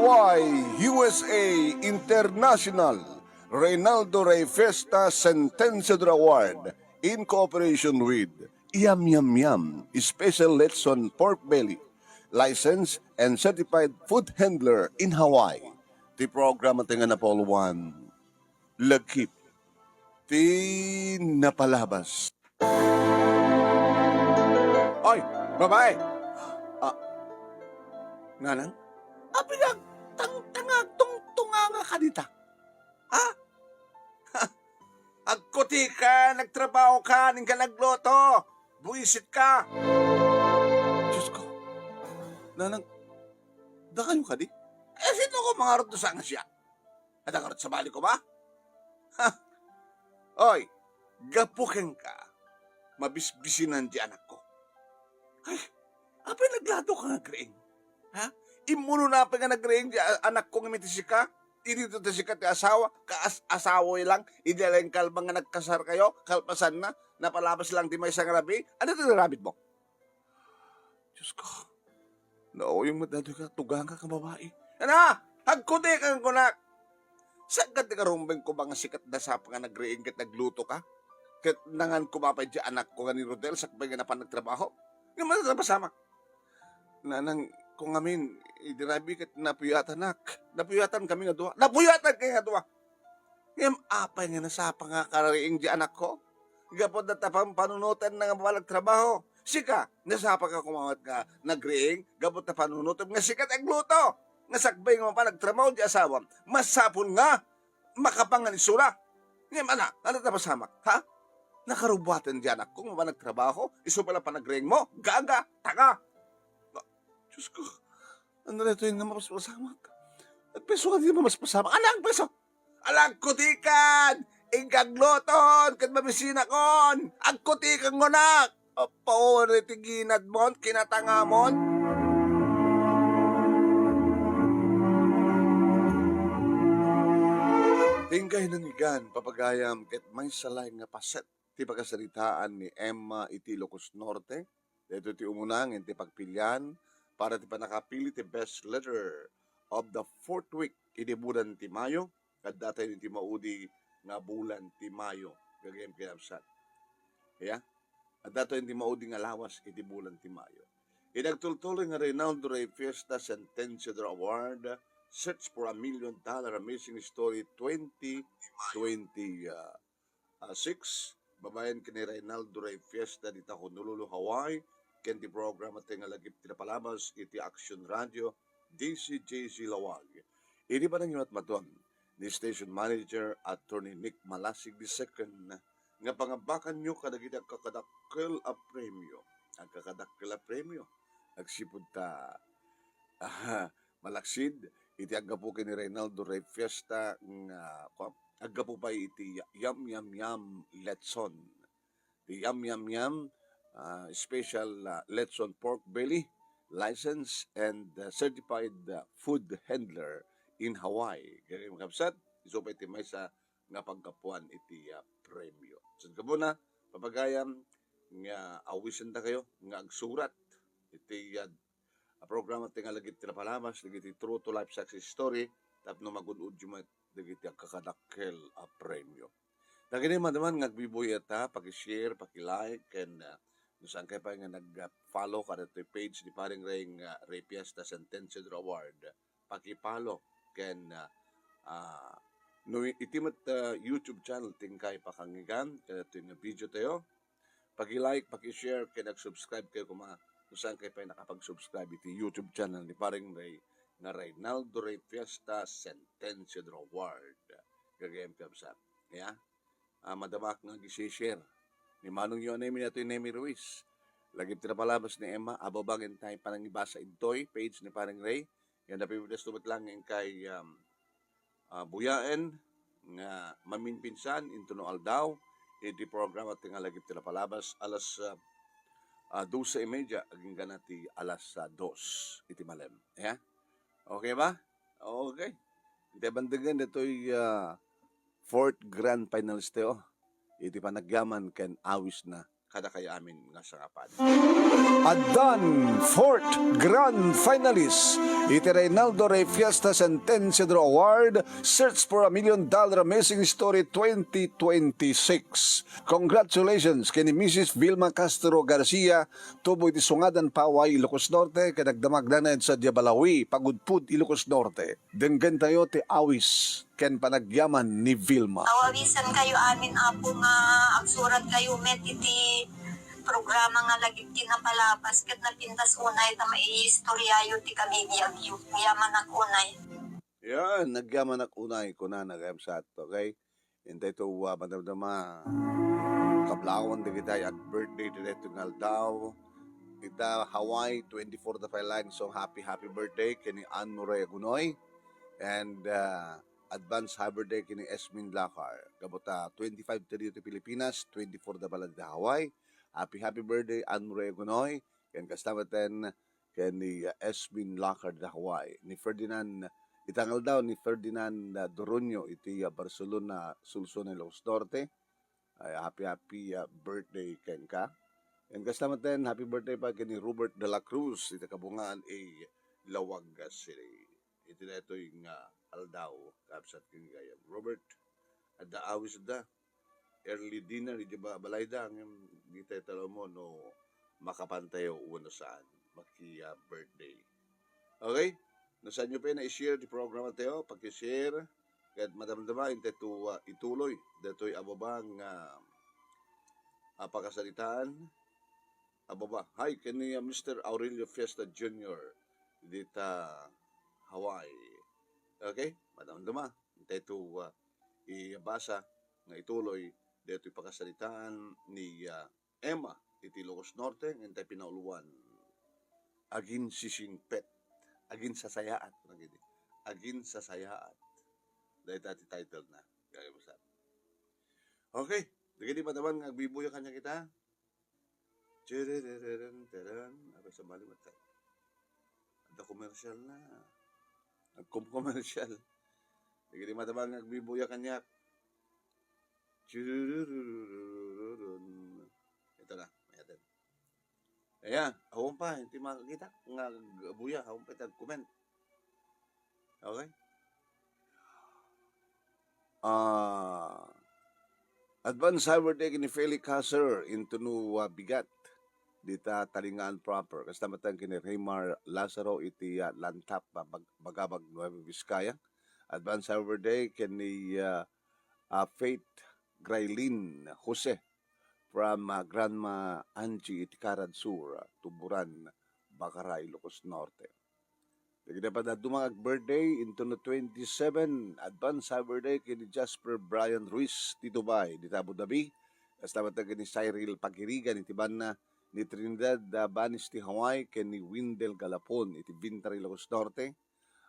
Hawaii, USA International Reynaldo Rey Fiesta Sentenced Award in cooperation with Yum Yum Yum Special Letson Pork Belly, licensed and certified food handler in Hawaii. Ti programa tinga na Paul 1, lagkip, ti napalabas. Oy, babae! Ah, nanang? Pinag tangtangag tungtunganga ka dita. Ha? Agkuti ka, nagtrabaho ka, ning ka nagloto. Buisit ka. Diyos ko. Nanang, da kayo ka di? Sino ko mga rot sa nga siya? At ang sa bali ko ba? Ha? Oy, gapukin ka. Mabisbisinan di anak ko. Ay, naglato ka nga kreing. Ha? Imuno na pa nga nagreing di anak ko nga mitisi ka. Hindi to si ti asawa, asawa lang, hindi lang kalbang nga nagkasar kayo, kalpasan na, napalabas lang di may isang rabi. Ano ito na rabit mo? Diyos ko, nao yung madado ka, tugang ka babae. Ano? Hagkuti kang kunak. Sagad ka rumbeng ko ba nga sikat na sap nga nagreing kat nagluto ka? Kat nangan kumapay di anak ko nga ni Rodel, sakbay nga na pa nagtrabaho. Nga masama. Nanang, kung amin, idirabi kat napuyatan napuyatan kami nga duwa. Napuyatan kayo nga duwa. Ngam apay nga nasapa nga kararing di anak ko. Gapod na tapang panunutan na nga mawalag trabaho. Sika, nasapa ka kumawat nga nagreing, gapod na panunutan nga sikat agluto. Nga sakbay nga pa nagtrabaho di asawa. Masapon nga, makapangan isura. Ngam ano na pasamak, ha? Nakarubatan di anak ko, nga nagtrabaho, iso pala pa nagreing mo, gaga, taka. Diyos ko, ano na ito yung mapaspasamak? At peso ka di mapaspasamak? Anang peso? Alang kutikan! Ingagloton! Kat mabisina kon! Ang kutikan ngonak! O paore tiginad mon, kinatanga mon? Tingkay nang igan, papagayam, ket may salay nga paset. Ti pagkasalitaan ni Emma Itilocos Norte. Dito ti umunang, ti pagpilyan, para ti panakapili ti best letter of the fourth week iti bulan ti Mayo at datay ti maudi nga bulan ti Mayo gagayem kinapsat. Yeah? At datay ti maudi nga lawas iti bulan ti Mayo. Inagtultuloy nga Reynaldo Rey Fiesta Sentenced Award Search for $1 Million Amazing Story 2026. Babayan kini Reynaldo Rey Fiesta dita Honolulu, Hawaii. Kendi program at nga lagip tinapalabas iti Action Radio DCJC Lawag. Ini pa nang at maton ni Station Manager Attorney Nick Malasig II nga pangabakan nyo kadagita kakadakkel a premyo. Ang kakadakkel a premyo nagsipod ta malaksid iti agapo ni Reynaldo Rey Fiesta nga agapo pa iti Yum Yum Yum Letson. Di Yum Yum Yum special Letson Pork Belly, licensed and certified food handler in Hawaii. Kaya makapsat, iso pa iti may sa nga pagkapuan iti premyo. So kamo na, papagayam, nga awisan na kayo, nga agsurat, iti programa iti nga lagit tinapalamas, lagit iti True to Life Success Story, tapno magunod yung lagit iti kakadakkel premyo. Lagi naman naman, ngagbiboy ata, pag-share, pag-like, and saan kayo pa nga nag-follow ka na ito page ni paring Rey Fiesta Sentenced Award. Paki-follow. Ken, no, itimat YouTube channel tingkay pakangigan. Kaya ito yung video tayo. Paki-like, paki-share, kaya nag-subscribe kayo kung saan kayo pa nakapag-subscribe iti YouTube channel ni paring Rey na Reynaldo Rey Fiesta Sentenced Award. Gagayam kapsat. Yeah? Madamak nga isi-share. Ni Manong yun namin ito yung Nemi Ruiz. Lagi tinapalabas ni Emma, ababangin tayo panang ibasa intoy, page ni Parang Ray. Yan na pipidas tumat lang yung kay Buyaen, nga maminpinsan, into no aldaw. Iti program at nga lagi tinapalabas, alas 12:30, aging ganati alas 2, iti malem. Yeah? Okay ba? Okay. Iti bandagan ito'y fourth grand finalist tayo. Iti panagyaman ken awis na kada kay amin nga sangapan. Adan, fourth grand finalist, iti Reynaldo Rey Fiesta Sentenciador Award, Search for $1 Million Amazing Story 2026. Congratulations kini Mrs. Vilma Castro Garcia, tubo iti Sungadan Paway, Ilocos Norte, kadagdamag danay sa Diabalawi, Pagudpud, Ilocos Norte. Denggan tayo ti awis, ken panagyaman ni Vilma. Awawisan kayo amin apo nga agsurat kayo met iti programa nga lagi kinapalapas ket napintas unay ta maiistoryayo ti kabibiyag yu yaman ak unay. Yan, nagyaman ak unay ko na nagayam sa ato, okay? Hintay to madamdama kablawan di kita at birthday dito ngal daw. Kita Hawaii 24 the line, so happy birthday kini Ann Morea Gunoy and advance happy birthday kini Esmin Lakar. Kabota 25 dito Pilipinas, 24 the balad da Hawaii. Happy birthday Ann Morea Gunoy ken kastamatan kini Esmin Lakar da Hawaii. Ni Ferdinand itangal daw ni Ferdinand Doronio iti Barcelona Sulson Ilocos Norte. Ay happy birthday ken ka. And kastamatan happy birthday pa kini Robert de la Cruz iti kabungaan Lawag City. Iti na ito yung aldaw kapsat kini gayam. Robert adda awis da early dinner di ba balayda ng dito talo mo no makapantayo uno saan maki birthday. Okay? Nasaan nyo pa na i-share di programa tayo pag-share kahit madamdama inte to ituloy dato'y ababang pakasalitaan ababa. Hi kani Mr. Aurelio Fiesta Jr. dita Hawaii. Okay? Madamdama inte to ibasa nga ituloy dito pakasalitaan ni Emma iti Ilocos Norte ngintay pinauluan agin sisingpet agin sasayaat agin sasayaat dahil dati title na gaya mo sa okay dagiti mataman nga agbibuya kanya kita apa sa bali matay ada komersyal na nagkom-komersyal dagiti mataman nga agbibuya kanya ito na, mayatan. Ayan, awon pa, hindi makakita. Nga buya, awon pa tag-comment. Okay? Advance Cyber Day ni Felix Hasser into no bigat. Dita talingaan proper. Kastamatan kini Raymar Lazaro iti lantap bagabag Nueva Vizcaya. Advance Cyber Day kini Faith Graylin Jose from Grandma Angie Itikarad Sur, Tuburan, Bakaray, Ilocos Norte. Dagiti pa na dumagag birthday into no 27 advance happy birthday kini Jasper Brian Ruiz Tito Bay di Abu Dhabi. Kastamat na kini Cyril Pagirigan iti banna ni Trinidad Banis ti Hawaii kini Windel Galapon iti Bintari, Ilocos Norte.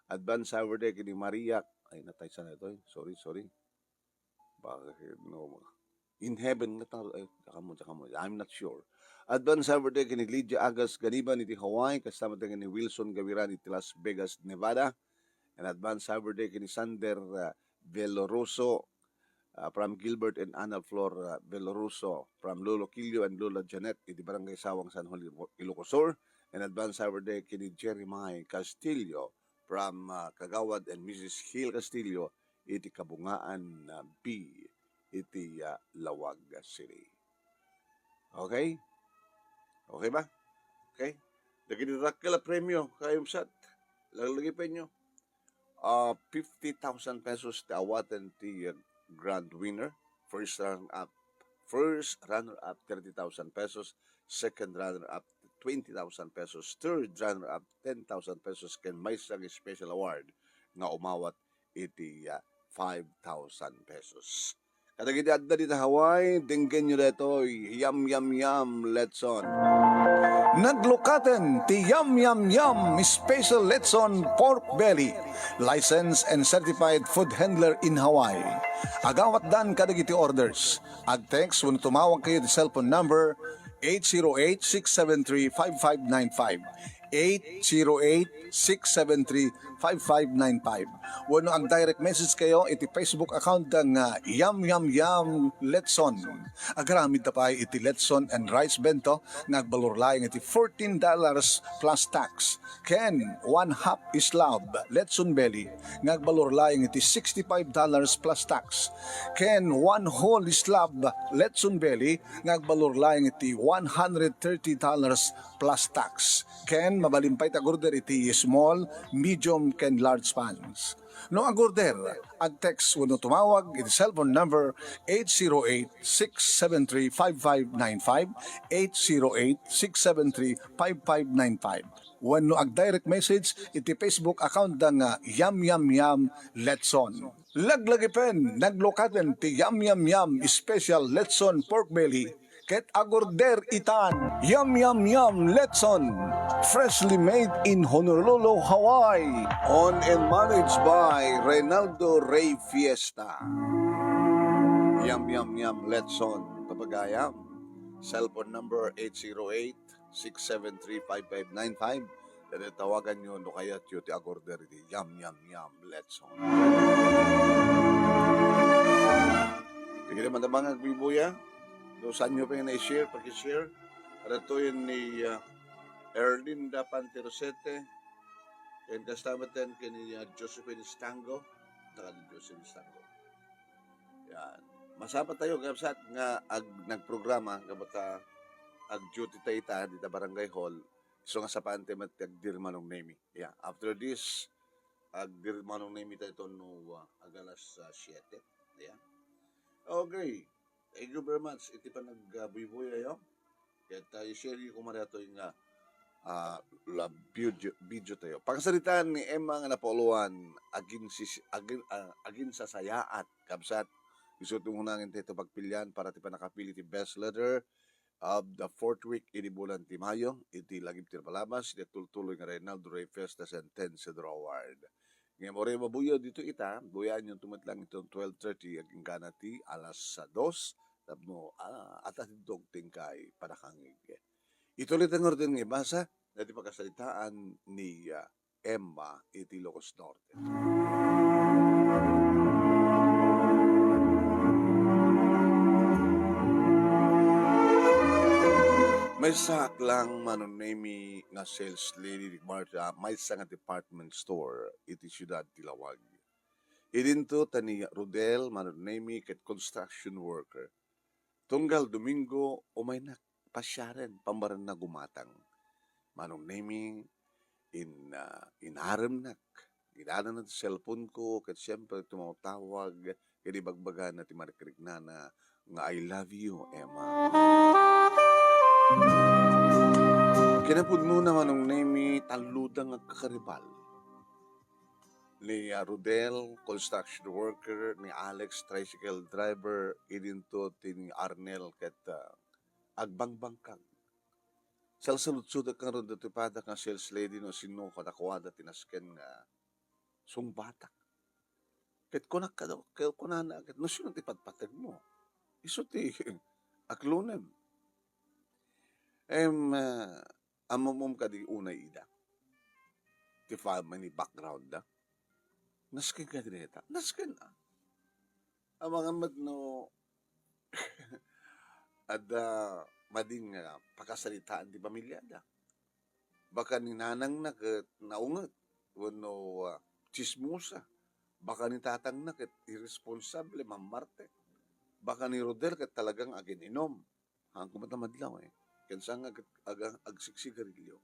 Advance happy birthday kini Maria ay natay sa na ito. Sorry. Bakit no in heaven I'm not sure. Advance happy birthday kini Lydia Agas Ganiban iti Hawaii kasama kini Wilson Gaviran iti Las Vegas, Nevada. And advance happy birthday kini Sander Veloroso from Gilbert and Ana Flor Veloroso from Lolo Quillo and Lola Janet iti Barangay Sawang San Juan, Ilocos Sur. And advance happy birthday kini Jeremiah Castillo from Kagawad and Mrs. Hill Castillo iti Kabungaan B iti Lawag City. Okay? Okay ba? Okay? Dagitirak kala premyo kayong sat. Lalagay pa nyo. 50,000 pesos ti awatan ti grand winner. First runner-up 30,000 pesos. Second runner-up 20,000 pesos. Third runner-up 10,000 pesos. Ken may isang special award nga umawat iti 5,000 pesos. Kadagiti adda dito Hawaii, dinggen nyo dito, yum, let's on. Naglukaten ti Yum Yum Yum Special Letson Pork Belly, licensed and certified food handler in Hawaii. Agawat dan kadagiti orders. Ag-text when tumawag kayo di cellphone number 808-673-5595. Wano ang direct message kayo, iti Facebook account ng Yum Yum Yum Letson. Agaramid na pa iti Letson and Rice Bento, nagbalor laing iti $14 plus tax. Ken, 1/2 islab, Letson Belly, nagbalor laing iti $65 plus tax. Ken, 1 whole islab, Letson Belly, nagbalor laing iti $130 plus tax. Ken, mabalimpay tagorder iti small, medium, ken large pans. No agorder, ag text wano tumawag iti cellphone number 808-673-5595, 808-673-5595. Wano ag direct message iti Facebook account ng Yum Yum Yum Letson. Laglagi pen, naglokaten ti Yum Yum Yum Special Letson Pork Belly, ket agorder itan Yum Yum Yum Letson, freshly made in Honolulu, Hawaii, owned and managed by Reynaldo Ray Fiesta. Yum Yum Yum Letson, Papagayam. Cellphone number 808-673-5595. Dahil tawagan nyo no kaya tiyo ti agorder di Yum Yum Yum Letson. Tigil naman naman ang bibuya. So, saan nyo pa yung na-share? Pag-share. Para ito yun ni Erlinda Panterosete. And kasama din ni Josephine Stango. Josephine Stango. Yan. Masapa tayo kapsat nga nagprograma kabata ag-duty tayo dito barangay hall. So nga sa pante ag-dir manong nemi. Yeah. After this, ag-dir manong nemi tayo no agalas 7. Yeah. Okay. Thank you very much. Iti pa nag-buy-buy ayo. Kaya i-share ko mara ito yung video tayo. Pangsalitaan ni Emma nga napoluan agin sa sayaat. Kapsat, gusto itong hunangin tayo pagpilian para ti pa nakapili ti best letter of the 4th week ini bulan ti Mayo. Iti lagip ti palabas. Iti tultuloy nga Reynaldo Ray Fiesta and Tensedro Award. Ngayon mo rin mabuyo dito buyaan yung tumatlang itong 12:30 aging kanati alas 2 tapno at atidog tingkay panakangig. Ituloy ang orden ng ibasa na di pagkasalitaan ni Emma iti Ilocos Norte. May saklang manonemi nga sales lady ni Marta, may nga department store iti siyudad Tilawag. Idinto tani Rodel manonemi ket construction worker. Tunggal Domingo umay pasyaren pambaran na gumatang. Manonemi inarem nak. Gidana na cellphone ko ket siyempre tumatawag kedi bagbagan na ti Marikrignana nga I love you, Emma. Kinapudno naman ng name taludang agkakaribal ni Rodel, construction worker, ni Alex, tricycle driver, idinto ni Arnel ket agbangbangkang. Salsalut-sudak kang ron datipada kang sales lady no sino katakwada tinasken nga sungbatak. Ket kunak ka daw, kunana, ket no sino ti patpatag mo. Iso ti aklunem. Amomom ka di unay ida. Ti family background da. Nasken ka dineta. Nasken na. Ang mga madno ada mading pakasalitaan di pamilya da. Baka ni nanang na ket naunget. Wano chismosa. Baka ni tatang na ket irresponsable mamarte. Baka ni Rodel ket talagang agininom. Ang kumatamadlaw Kansa nga agsigarilyo.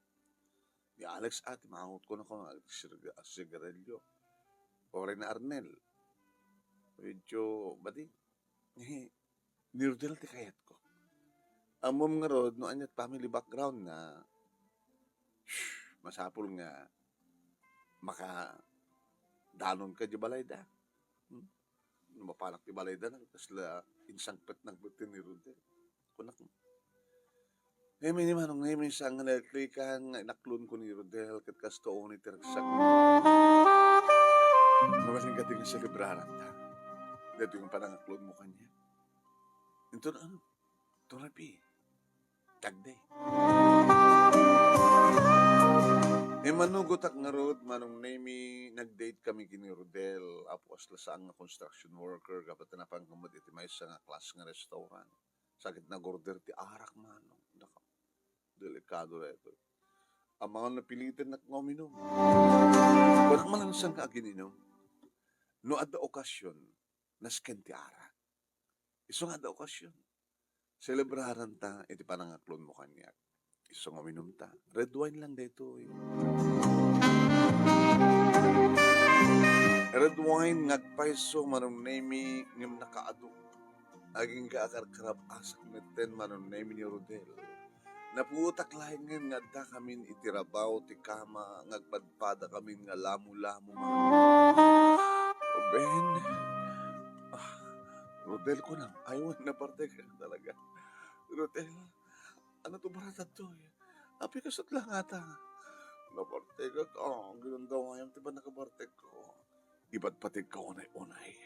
Ni Alex maangot ko na ko agsigarilyo. O rin na Arnel. Medyo, badi? Ni Rodel ti kayat ko. Amom nga rod, no anyat family background na masapul nga danon ka di balayda. Mapanak di balayda na, tapos insangpet ng butin ni Rodel. Kunak mo. Ngayon naman, ngayon isang nalilikan, inaklon ko ni Rodel, kat kastoon ni Tersak. Mabaling ka din sa libraran ta. Dito yung panangaklon mo kanya. Ito na therapy. Tagday. manugot ak nga rod, manong name nag-date kami kini Rodel, apos lasang nga construction worker, kapat na pangkamot iti may isa nga class nga restaurant. Sakit na order ti arak manong. Naka, delikado reto. Ang mga napilitan na nguminom. Wala man lang siyang kagininom. No ada okasyon, nasken ti arak. Iso nga ada okasyon. Celebraran ta, iti panangaklon mo kanyak. Iso nga minum ta. Red wine lang dito eh. Red wine ngagpaiso manong nemi ngim nakaado. Aging kaakarkarap asak meten manong nemi ni Rodel. Napuutak lain nga da kamin itirabaw ti kama ngagpadpada kamin nga lamu-lamu Ben, Rodel ko nang ayaw na parte ka talaga. Rodel, ano to barata to eh? Api ka lang ata. Naparte ka ka. Ganun daw ngayon, diba nakapartek ko? Iba't patig ka unay-unay.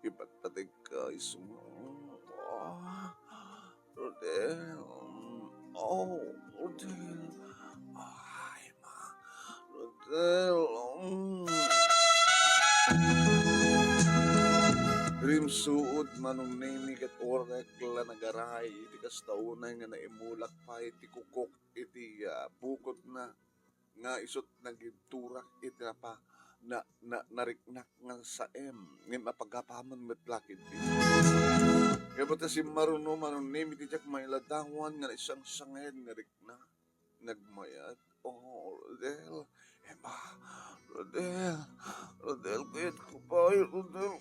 Iba't patig ka isumo. Rodel. Oh, Rodel. Ay, ma. Rodel. Rim suod manong nemi kat orek la nagaray iti kastaunay nga naimulak pa iti kukok iti bukod na nga isot nagiturak iti pa nariknak nga saem nga mapagapaman metlakid iti. Kaya bata si maruno manong nemi iti jak may ladawan nga isang sanghen nga rikna nagmayat. Oh, Rodel. Ema, Rodel, kayat ko pa, Rodel.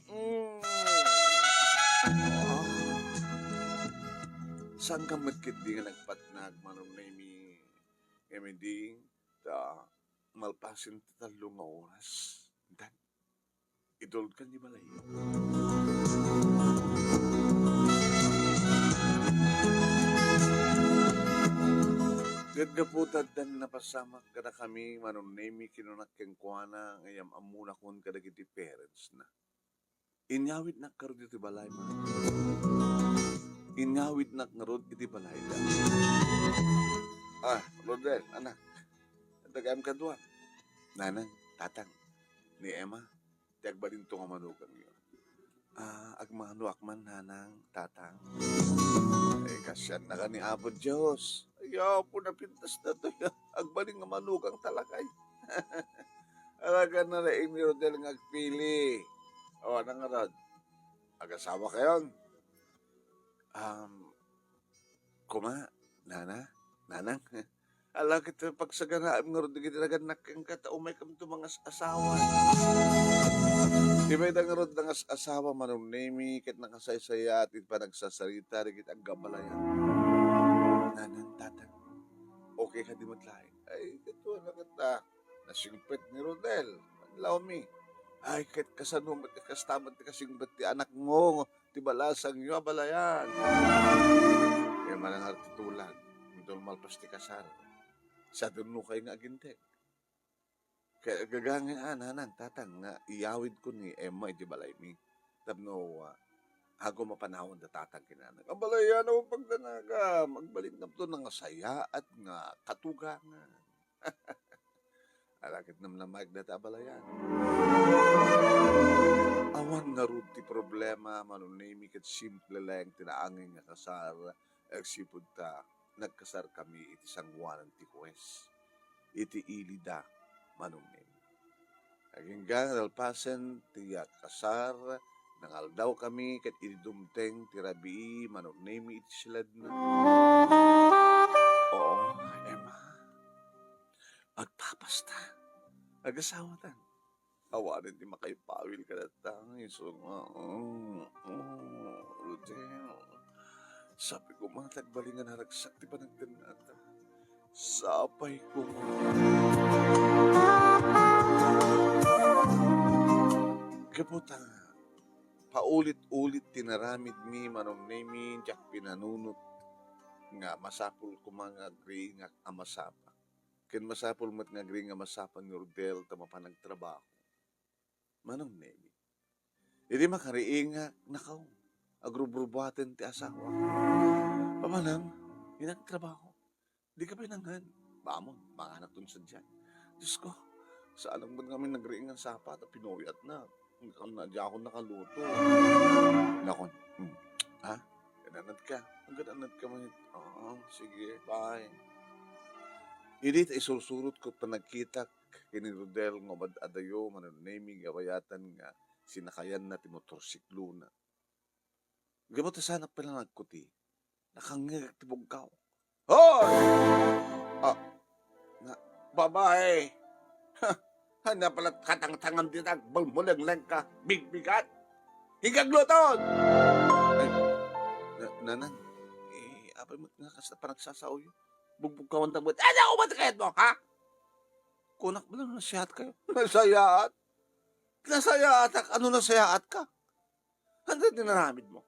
Saan ka matkit di nga nagpatnag, manong nemi, di, malpasin ta 3 oras. Dan, idol ka di balay. Gagaputad dan napasamak kada kami manong nemi kinunak keng kuana ngayam amuna kun kada kiti parents na. Inyawit na karod iti balay man. Inyawit na karod iti balay da. Rodel, anak. Tagam ka doon. Nanang, tatang, ni Emma, tiagbalin to nga manugang yun. Agmano akman, nanang, tatang. Kasyan na ka ni Apo Diyos. Ayaw po napintas na to. Agbaling nga manugang talakay. Alaga na rin ni Rodel nga agpili. O, anong nga rod? Agasawa kayon? Kuma, nanang. Ala kita pagsaganaan nga rod, gitinagan kang kataumay kami ito mga asawa. Di ba yung rod ng asawa manong nemi, kit nakasaysaya at pa nagsasarita, rin ang gabalayan. Nanang, tatang, okay ka di matlaing? Ay, ito na kita. Nasingpit ni Rodel. Manlaw mi. Ay, kahit kasanumat, kastamat, kasingbat ti anak mo, ti balasang nyo, balayan. Kaya manang artitulan, ito malpas ti kasal. Sa doon kayo nga agintek. Kaya gagangin, nanang, tatang, nga iyawid ko ni Emma, iti balay mi. Tapno, ako mapanahon na tatang kinanag. Ang balayan ako pagdanaga, magbalik na ito ng saya at nga katugangan. Alakit naman na magdata balayan. Awan nga rin ti problema, manunimi kat simple lang tinaangin nga kasar, agsipod ta, nagkasar kami iti sangwanan ti Huwes. Iti ilida, manunimi. Aging gang alpasen ti kasar, nangaldaw kami kat idumteng ti rabii, manunimi iti silad na. Oo, Emma. Agpapas ta. Agasawa ta. Awanin di makaipawil ka na tang. So nga, Rodel. Sabi ko, mga tagbalingan haragsak, di ba nagdanata? Sapay ko. Kaputa, paulit-ulit tinaramid mi, manong nemi, jak pinanunot, nga masapul ko mga agri nga amasapa. Ken masapul mat nga agri nga masapa ni Rodel tama pa nagtrabaho. Manong nemi. Hindi makariing nga nakaw. Agrubrubuhatin ti asawa. Pamanang, inagtrabaho. Di ka pinanghan. Bamon, mga anak dun sa dyan. Diyos ko, saan naman kami nagriingan sapat at pinuyat na. Di ako nakaluto. Nakon, ha? Gananad ka. Ang gananad ka man. Oo, sige, bye. Init ay susurot ko pa nagkita kini Rodel ngobad adayo manunemi gawayatan nga sinakayan na timotorsiklo na. Gamot sana pala nagkuti. Nakangagak tibog ka. Hoy! Ah, na, babae. Hana pala katang-tangam ditag balmulang lang ka. Big-bigat. Higagluton! Ay, nanan. Apay mo nga kasi parang sasaw yun. Bugbog ka wantang buhat. Ano ako matakayat mo, ha? Kunak mo lang nasayaat kayo. Nasayaat? Nasayaat? Ano nasayaat ka? Handa dinaramid mo?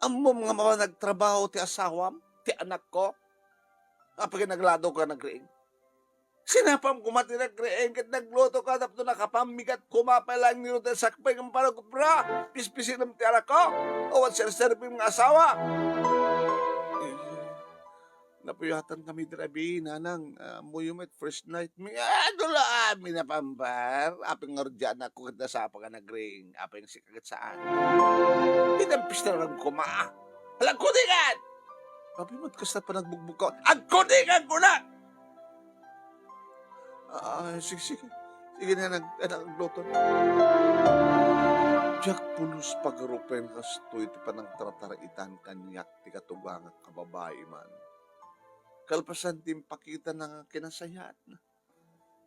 Amo mga mga nagtrabaho ti asawam, ti anak ko? Kapag naglado ka nagriing. Sinapam kumati nagriing kat nagluto ka tapos nakapamigat kumapalang ni Rodel sakpay ng paragubra. Pispisin ng ti anak ko. O at sir-serving mga asawa. Napuyatan kami drabi, nanang, muyumit, first night, ano la, minapambar, apeng ngarudyan ako kada sa pa ka nagring, apeng sikagat saan. Hinampis na lang kumaa. Alang kuningan! Papi mo't kasta pa nagbugbog ko, ang kuningan ko na! Sige, sige na, nagluto. Jack pulos pagarupen kasto iti pa ng trataraitan kanyak, ti katugang at kababae man. Kalpasan din pakita na kinasayat na.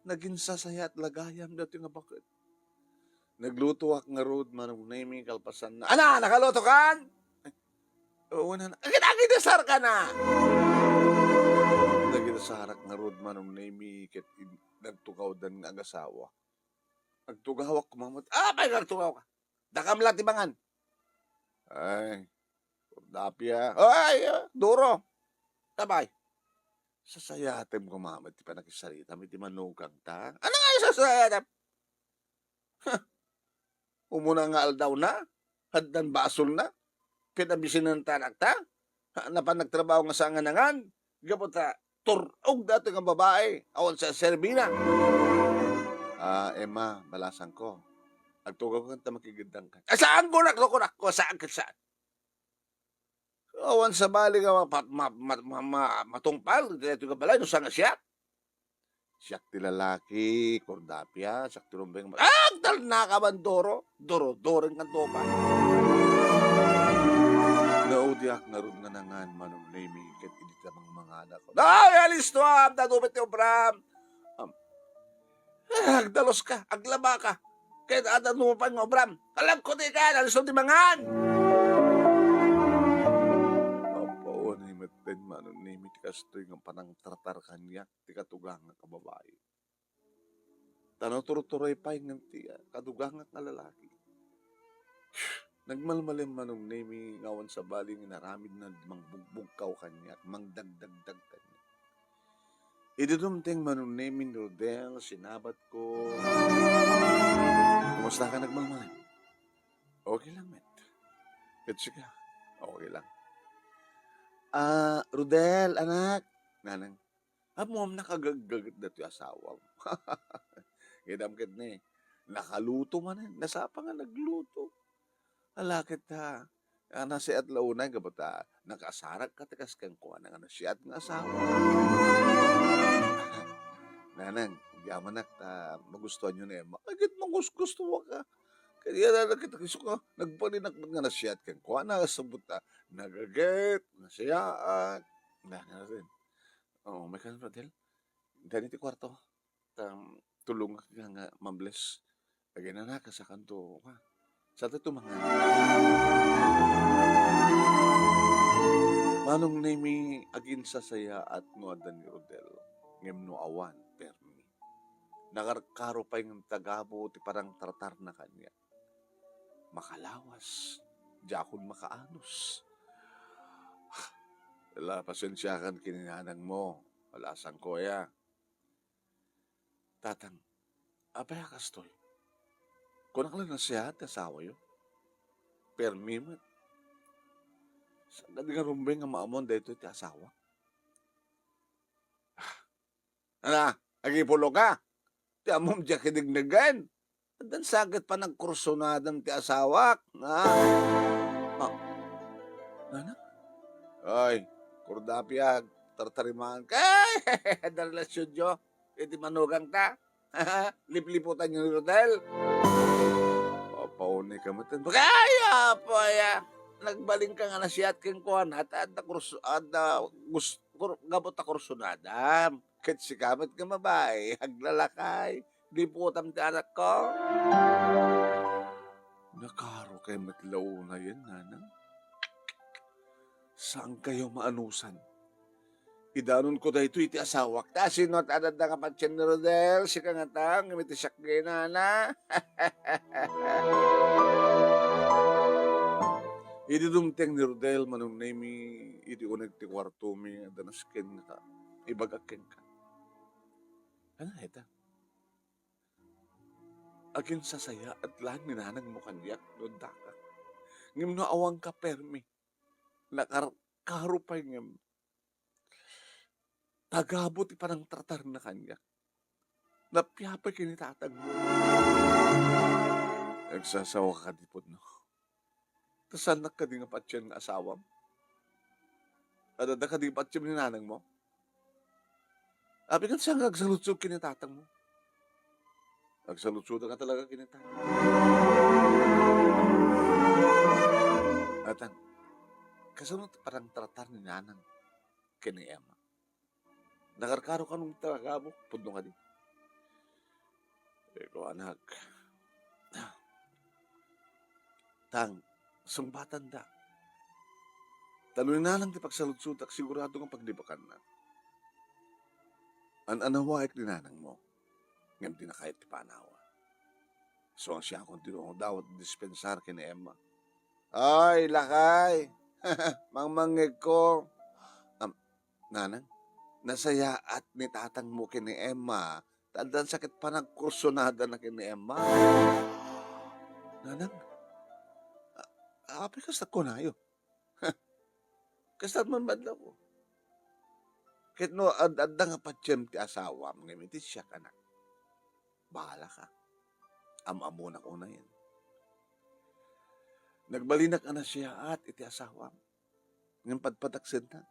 Naging sasayat lagayam dati nga bakit. Nagluto ak nga road manong naming kalpasan na. Ana, nakaluto kan? Oo na. Nagidasar ka na! Nagidasar ak nga road manong naming ket nagtugaw dan nga agasawa. Nagtugawak kumamot. Pay nagtugaw ka. Dakam lang tibangan. Ay, dapya. Ay, duro. Tabay. Sasayatem ko mama, di pa nakisarita, may di manugang ta. Ano nga yung sasayatem? Umuna nga aldaw na, haddan basol na, pinabisin ng tanak ta, na pa nagtrabaho nga sa anganangan, gabot ta, turog dati nga babae, awan sa serbina. Emma, balasan ko. Agtugaw ko kanta makigandang ka. Saan ko naklukunak ko? Saan ka saan? Awan sa bali nga matungpal, dito ka balay, no saan nga siya? Siyak ti lalaki, kordapya, siyak ti rumbeng, dal na ka man doro, doro-doren nga topa. Naudiak nga rin nga nangan, manong nami, ket init namang mga anak ko. Alis to, natupit yung Bram. Agdalos ka, aglaba ka, kaya atanupan nga, Bram. Alam ko di ka, alis di mangan. Den manon nimi ti kastoy nga panang tratar kanya ti katugang nga kababae. Tanaw turuturay pay nga ti kadugang nga lalaki. Nagmalmalim manong nimi ngawan sa baling naramid na mangbugbugkaw kanya, mangdagdagdag kanya. Idudumteng manong nimi Rodel, sinabat ko. Kumusta ka nagmalmalim? Okay lang, met. It's ka. Okay lang. Rodel, anak. Nanang, mo nakagagagat na ito yung asawa mo. Gidamkit na nakaluto man nasapa nga nagluto. Alakit ha. Nasi at launay, kapata, nakasarak ka, takas kang kuha na nga nasiyat nga asawa. Nanang, yaman nak, magustuhan nyo na agad gusto mo ka. Kaya na nakita ko nagpalinak nga nasiyat kang kuha na sabot nagaget, nasiyaan, na rin. May kanon Rodel. Dani ti kwarto. Tulong nga mabless. Lagay na ka sa kanto. Sa ito mga manong nami agin sa saya at nuadan ni Rodel. Ngem no awan, permi. Nakarkaro pa yung tagabo ti parang tartar na kanya. Makalawas. Jakon makaanos. Wala, pasensyakan kininanang mo. Walasan ko ya. Tatang, apay kastoy. Kung lang na siya at asawa yun. Permi mo. Sa nga rumbeng nga maamon dahito iti asawa. Agipulo ka. Ti amom diya kidignagan. Dan sagit pa ng kursunadam ti asawak. Ha? Ah, nana? Ay, kurdapiag. Tartarimaan ka. Darelasyon jo. Iti manugang ta. Lipliputan yung Rodel. Papauni ka matan. Kaya po ya. Nagbaling ka nga na siyat king kuhan at gabot a kursunadam. Kat si kamat ka mabay. Haglalakay. Liputam ti anak ko. Nakaro kay matlaw na yan, nanang. Saan kayo maanusan? Idanon ko dahito iti asawak. Ta, sino at adad na kapatyan ni Rodel? Si kangatang, imiti siyak na. Idi dumteng ni Rodel, manong nami, idi unag ti kwarto mi, danaskin na ta. Ibagakin ka. Ano ita? Agin sasaya at lang ni nanang mo kanyak, doon ka. Ngim na awang ka permi. Nakarupay ngim. Tagabot pa ng tratar na kanya. Napiyapay kinitatag mo. Nagsasawa ka dipod, no? Kasanak ka di nga patsyan nga asawam? Adada ka di patsyan ni nanang mo? Abi kan siya nagsalutsog kinitatag mo. Nagsalutsog ka talaga kinitatag. Atan, kasunod parang tratar ni nanang kini Emma. Nakarkaro ka nung talaga mo, pudno ka di. Eko anak. Tang, sumbatan da. Tanunin na lang ti pagsalutsutak, sigurado ng paglibakan na. Anawait ni nanang mo, ngam di na kahit ti panawa. So ang siya kung tinong dawat dispensar kini Emma. Ay, lakay! Mangmangig ko. Nanang, nasaya at ni tatang mo kini Emma. Tandaan sakit pa ng kursunada na kini Emma. Nanang, api kasat ko na yun. Kasat man badla ko. Kit no, adda nga patsem ti asawa, ngamitis siya kanak. Bahala ka. Amamunak una yan. Nagbalinak na siya at iti asawa. Ngayon padpataksin na.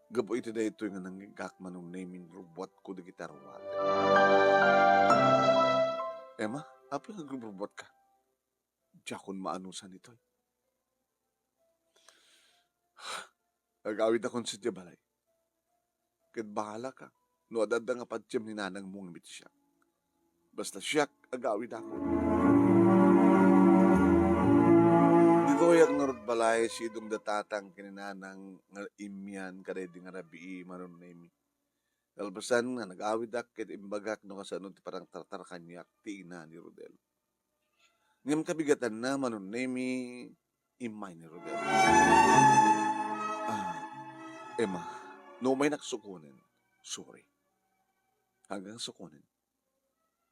Gabo iti da ito yung nanggigak manong naming robot ko di kita rawat. Emma, apa yung robot ka? Diyakon maanusan ito. Agawid akong si Jabalay. Kit bahala ka. No adada nga padyam ni nanang mong imit siya. Basta siya agawid ako. Dito yung narod balay si idong datatang kininanang nga imyan karedi nga rabii manon na imi. Kalbasan nga nag-awid ak kit imbagak no kasanod ti parang tartar kanyak ti ina ni Rodel. Ngam kabigatan na manon na imi imay ni Rodel. Emma, no may naksukunin, sorry. Hanggang sukunin.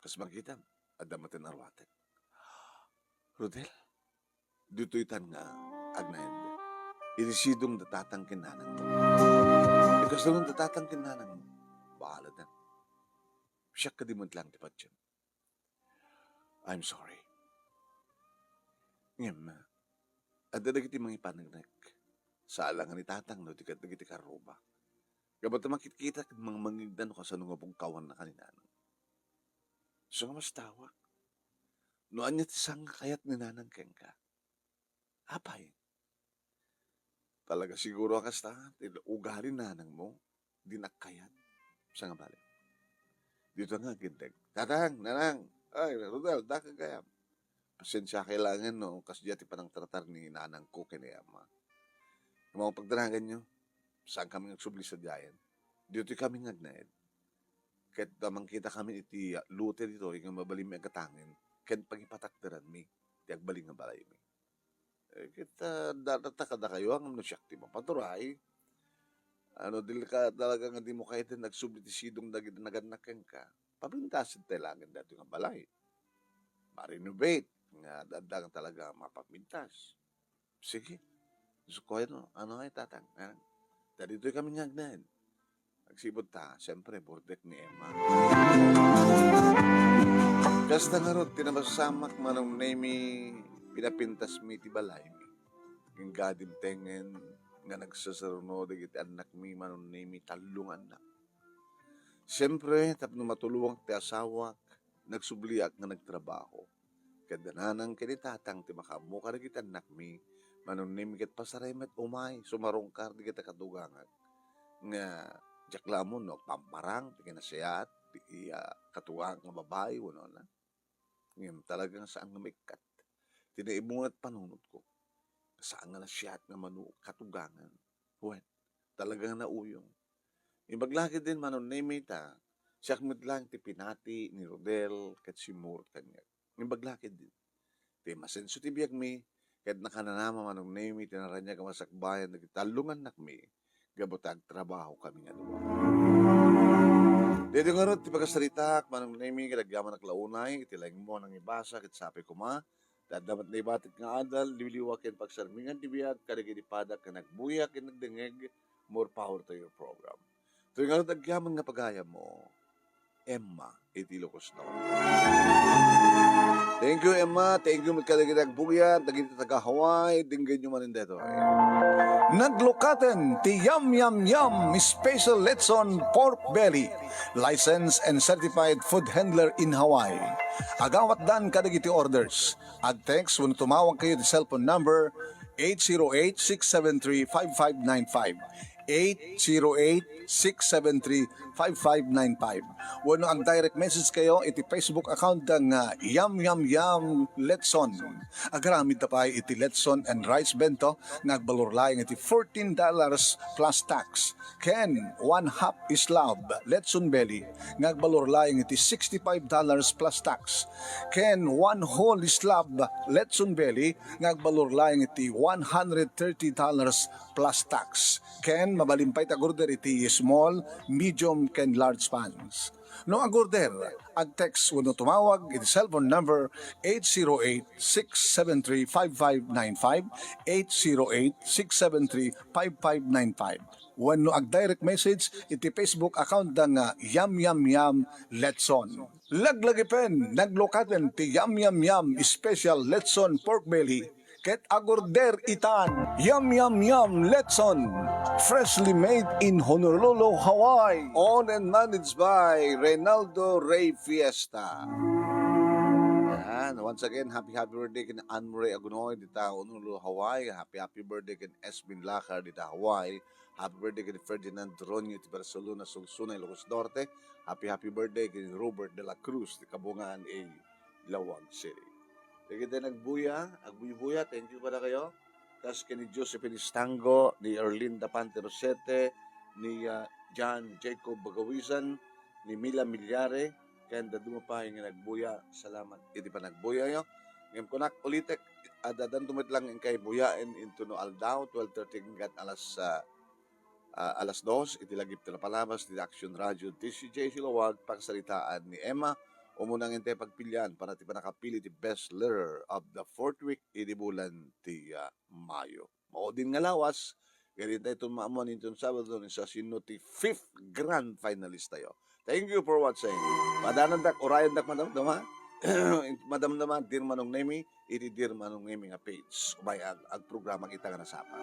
Kas magkita, adamatin arwatin. Rodel, dito itan nga, agnayan. Inisidong datatang kinanang mo. Ikas na nung datatang kinanang mo, bahala na. Siya ka di mo lang di patsyan. I'm sorry. Ngem, adadagiti mga ipanagnak. Sa alangan ni tatang no, tikat-tikat karoba. Gabat na makikita mga mangigdan ko sa nung kawan na kaninanang. So nga mas tawak. Noan niya tisang kayat ni nanang kengka. Apay. Talaga siguro kasta, ugali nanang mo, di nakayat. Sa nga balik. Dito nga gindag. Tatang, nanang, ay, Rodel, dakagayam. Pasensya kailangan no, kasi diyati pa ng tratar ni nanang ko kinayama. Mga pagdaragan nyo, saan kami nagsubli sa diyan? Dito kami ngagnaid. Kahit damang kita kami iti lute dito, yung mabalim may katangin, kahit pagipatakdaran mi, tiag baling nga balay mi. Kita datataka da kayo, ang nasyakti mo paturay. Ano, dili ka talaga nga di mo kahit nagsubli ti sidong naganakan ka, pabintasin tayo langin dito nga balay. Ma-renovate, nga dadang talaga mapapintas. Sige. So ko ano ay tatang. Dito kami ngagnan. Nagsibot ta, siyempre, burdek ni Emma. Kasta nga ron, tinamasamak manong nemi, pinapintas mi ti balay mi. Yung gadim tengen, nga nagsasaruno, dagiti anak mi, manong nemi, talong anak. Siyempre, tapno matulungan ti asawak, nagsubliak nga nagtrabaho. Kadananang kinitatang ti makamu ka kita anak mi, manong nemi kat pasaray met umay, sumarungkar di kita katugangan. Nga, jakla mo, no, pamparang, ti kinasayat, ti katuwang nga babae, wano na. Ngayon, talagang saan nga maikat. Tinaibungat panunod ko. Saan nga na siyat nga manu, katugangan. Well, talagang nauyong. Ibaglaki din manon name ta, siyak lang ti pinati ni Rodel kat si Moore kanya. Ibaglaki din. Ti masenso ti biyag mi, kat nakananama manong name tinaranya ka masakbayan, nagtalungan nak mi, gabotag trabaho kami nga duwa. Dito nga ron, ti pagkasaritak, manong name, kadagyaman naklaunay, itilaing mo nang ibasa, kat sapi ko ma, dadamat na ibatit nga adal, liwliwakin pagsarmingan ti biyag, kadaginipadak ka nagbuyak, nagdengeg, more power to your program. Ito nga ron, dagyaman nga pagaya mo, Emma, itilokos na. Thank you, Emma. Thank you, magkadagidag bugyan, dagiti taga-Hawaii, dinggin nyo manin dito. Naglukaten ti Yum Yum Yum Special Letson Pork Belly, licensed and certified food handler in Hawaii. Agawat dan kadagiti orders. Ag-text when tumawag kayo di cellphone number 808-673-5595. 808-673-5595. Wano ang direct message kayo, iti Facebook account ng Yum Yum Yum Letson. Agaramid na pa iti Letson and Rice Bento, nagbalurlayang iti $14 plus tax. Ken, 1/2 islab, Letson Belly, nagbalurlayang iti $65 plus tax. Ken, 1 whole islab, Letson Belly, nagbalurlayang iti $130 plus tax. Ken, mabalimpay tagorder iti small, medium, ken large pans. No agorder, ag-text wano tumawag iti cellphone number 808-673-5595, 808-673-5595. Wano ag-direct message iti Facebook account ng Yum Yum Yum Letson. Laglagipen, naglokaten ti Yum Yum Yum Special Letson Pork Belly, ket agorder itan Yum Yum Yum Letson, freshly made in Honolulu, Hawaii. Owned and managed by Reynaldo Ray Fiesta. Yan. Once again, happy birthday kin Anne-Marie Agunoy dita Honolulu, Hawaii. Happy birthday kin Esmin Lacar dita Hawaii. Happy birthday kin Ferdinand Ronyo ti Barcelona, Sulsuna, Ilocos Norte. Happy birthday kin Robert de la Cruz ti Kabungan A, Lawag City. Kaya kita nagbuya, agbuya, thank you para kayo. Kas ni Josephine Istango, ni Erlinda Pante Rosete, ni John Jacob Bagawisan, ni Mila Milyare, kaya dumapay nga nagbuya. Salamat, iti pa nagbuya nyo. Ngayon ko ulitek, dadan tumit lang yung kay buyain into no Aldao, 12:30 hanggang alas 2, itilagip na palabas, ni Action Radio, TCJ Silawag, pagsalitaan ni Emma, umunang inte pagpilian para ti panakapili ti best leader of the 4th week iti bulan ti Mayo. Mao din nga lawas, kaya tayo tumamon itong Sabado ni sa sino ti 5th grand finalist tayo. Thank you for watching. Padanan dak, orayan dak madam-dama. Madam-dama, dir manong nemi, iti dir manong nemi nga page. Ubay ag programa kita nga nasapan.